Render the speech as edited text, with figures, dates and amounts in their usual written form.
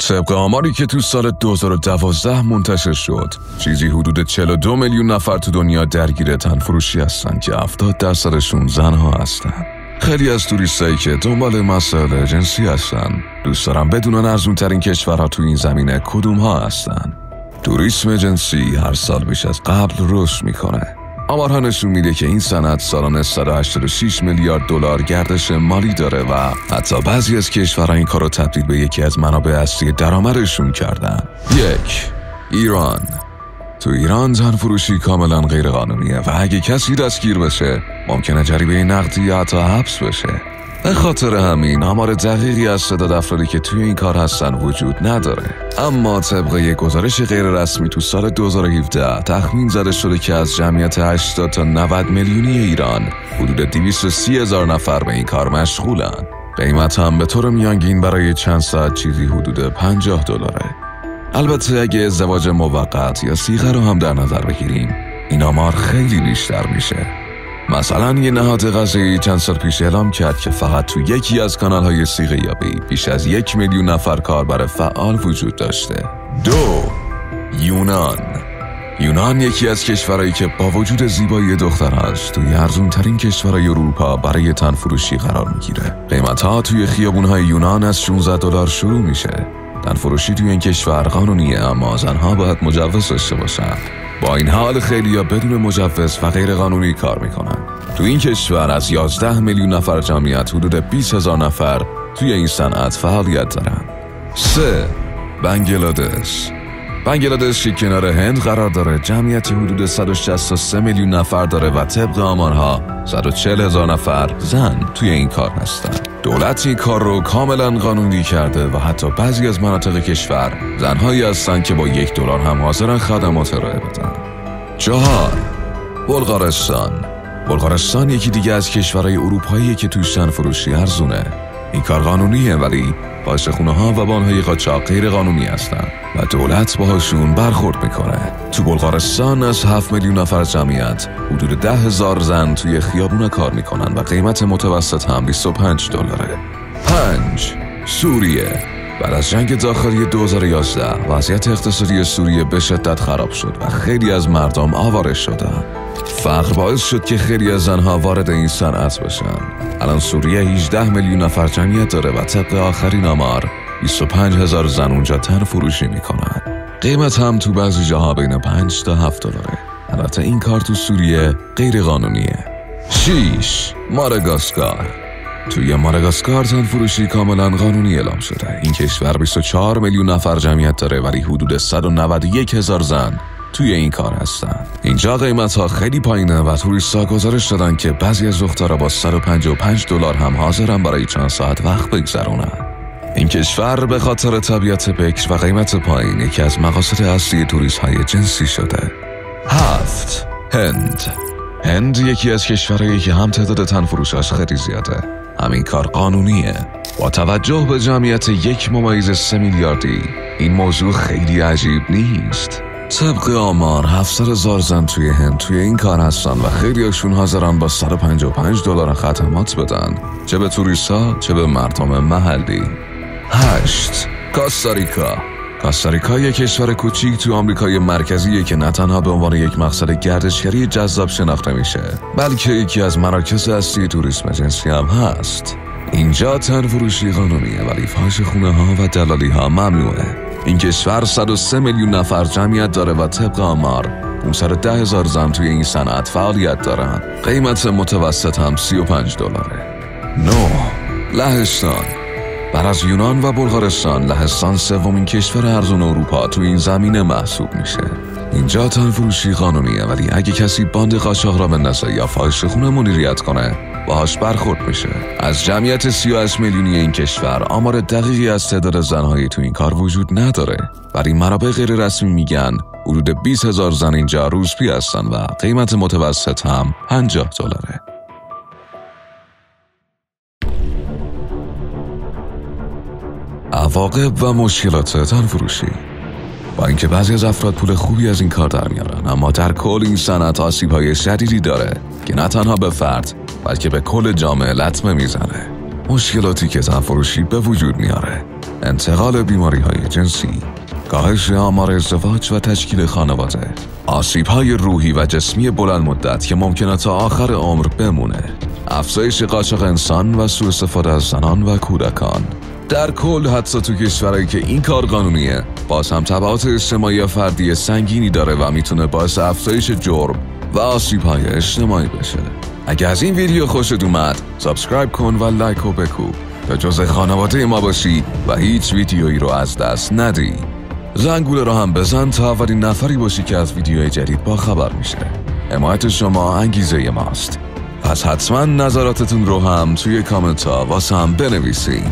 طبق آماری که تو سال 2012 منتشر شد، چیزی حدود 42 میلیون نفر تو دنیا درگیر تنفروشی هستن که 70% زنها هستن. خیلی از توریستایی که دنبال مسائل جنسی هستن دوست دارن بدونن ارزون‌ترین کشورها تو این زمینه کدوم ها هستن. توریسم جنسی هر سال بیش از قبل رشد میکنه. آمارها نشون میده که این صنعت سالانه 186 میلیارد دلار گردش مالی داره و حتی بعضی از کشورها این کارو تبدیل به یکی از منابع اصلی درآمدشون کردن. 1. ایران. تو ایران تنفروشی کاملا غیر قانونیه و اگه کسی دستگیر بشه ممکنه جریمه نقدی یا حتی حبس بشه. به خاطر همین آمار دقیقی از تعداد افرادی که توی این کار هستن وجود نداره. اما طبق یک گزارش غیر رسمی تو سال 2017 تخمین زده شده که از جمعیت 80 تا 90 میلیونی ایران حدود 230,000 نفر به این کار مشغولن. قیمت هم به طور میانگین برای چند ساعت چیزی حدود $50. البته اگه ازدواج موقت یا صیغه رو هم در نظر بگیریم این آمار خیلی بیشتر میشه. مثلا یه نهاد قضایی چند سال پیش اعلام کرد که فقط تو یکی از کانال‌های صیغه یابی بیش از 1 میلیون نفر کاربر فعال وجود داشته. 2. یونان یکی از کشورهایی که با وجود زیبایی دخترهاش توی ارزون‌ترین کشورهای اروپا برای تنفروشی قرار میگیره. قیمت‌ها توی خیابون‌های یونان از $16 شروع میشه. تنفروشی توی این کشور قانونیه اما زنها باید مجوز داشته باشن. با این حال خیلی‌ها بدون مجوز و غیر قانونی کار میکنن. تو این کشور از 11 میلیون نفر جمعیت حدود 20,000 نفر توی این صنعت فعالیت دارن. 3. بنگلادش که کنار هند قرار داره جمعیت حدود 163 میلیون نفر داره و طبق آمارها 140,000 نفر زن توی این کار هستن. دولت این کار رو کاملا قانونی کرده و حتی بعضی از مناطق کشور زنهایی هستن که با $1 هم حاضرن خدمات ارائه بدن. 4. بلغارستان یکی دیگه از کشورهای اروپایی که توش تنفروشی ارزونه. این کار قانونیه ولی فاحشه‌خونه‌ها و بان‌های قاچاق غیر قانونی هستن و دولت باهاشون برخورد میکنه. تو بلغارستان از 7 میلیون نفر جمعیت حدود 10,000 زن توی خیابونا کار میکنن و قیمت متوسط هم $25. 5. سوریه. بعد از جنگ داخلی 2011 وضعیت اقتصادی سوریه به شدت خراب شد و خیلی از مردم آواره شدن. فقر باعث شد که خیلی از زنها وارد این صنعت بشن. الان سوریه 18 میلیون نفر جمعیت داره و طبق آخرین آمار 25,000 زن اونجا تنفروشی میکنن. قیمت هم تو بعضی جاها بین $5 تا $7. البته این کار تو سوریه غیر قانونیه. 6. توی ماداگاسکار تنفروشی کاملا قانونی اعلام شده. این کشور 24 میلیون نفر جمعیت داره ولی حدود 191,000 زن توی این کار هستن. اینجا قیمت‌ها خیلی پایینه و توریست‌ها گزارش دادن که بعضی از دخترها با $155 هم حاضرن برای چند ساعت وقت بگذرونن. این کشور به خاطر طبیعت بکر و قیمت پایین یکی از مقاصد اصلی توریست‌های جنسی شده. 7. هند یکی از کشورهایی که هم تعداد تنفروشاش خیلی زیاده. همین کار قانونیه. با توجه به جمعیت 1.3 میلیاردی این موضوع خیلی عجیب نیست. طبق آمار 700,000 زن توی هند توی این کار هستن و خیلی هاشون حاضرن با $155 خدمات بدن، چه به توریستا چه به مردم محلی. 8. کاستاریکا یک کشور کوچیک تو آمریکای مرکزیه که نه تنها به عنوان یک مقصد گردشگری جذاب شناخته میشه بلکه یکی از مراکز اصلی توریسم جنسی هم هست. اینجا تنفروشی قانونیه ولی فاحشه‌خونه‌ها و دلالی‌ها ممنوعه. این کشور 103 میلیون نفر جمعیت داره و طبق آمار 510,000 زن توی این صنعت فعالیت دارن. قیمت متوسط هم $35. 9. لهستان. بعد از یونان و بلغارستان لهستان سومین کشور ارزون اروپا تو این زمینه محسوب میشه. اینجا تنفروشی قانونیه ولی اگه کسی باند قاچاق را بندازه یا فاحشه‌خونه مدیریت کنه باهاش برخورد میشه. از جمعیت 38 میلیونی این کشور آمار دقیقی از تعداد زنهایی تو این کار وجود نداره ولی منابع غیر رسمی میگن حدود 20,000 زن اینجا روسپی هستن و قیمت متوسط هم $50. عواقب و مشکلات تنفروشی. با اینکه بعضی از افراد پول خوبی از این کار در میارن اما در کل این صنعت آسیب‌های شدیدی داره که نه تنها به فرد بلکه به کل جامعه لطمه میزنه. مشکلاتی که تنفروشی به وجود میاره: انتقال بیماری‌های جنسی، کاهش آمار ازدواج و تشکیل خانواده، آسیب‌های روحی و جسمی بلند مدت که ممکنه تا آخر عمر بمونه، افزایش قاچاق انسان و سوء استفاده از زنان و کودکان. در کل حتی تو کشورهایی که این کار قانونیه، باز هم تبعات اجتماعی و فردی سنگینی داره و میتونه باعث افزایش جرم و آسیب‌های اجتماعی بشه. اگه از این ویدیو خوشت اومد، سابسکرایب کن و لایک و بکوب تا جزء خانواده ما باشی و هیچ ویدیویی رو از دست ندی. زنگوله رو هم بزن تا اولین نفری باشی که از ویدیوهای جدید با خبر میشه. حمایت شما انگیزه ماست. پس حتما نظراتتون رو هم توی کامنت ها واسه هم بنویسین.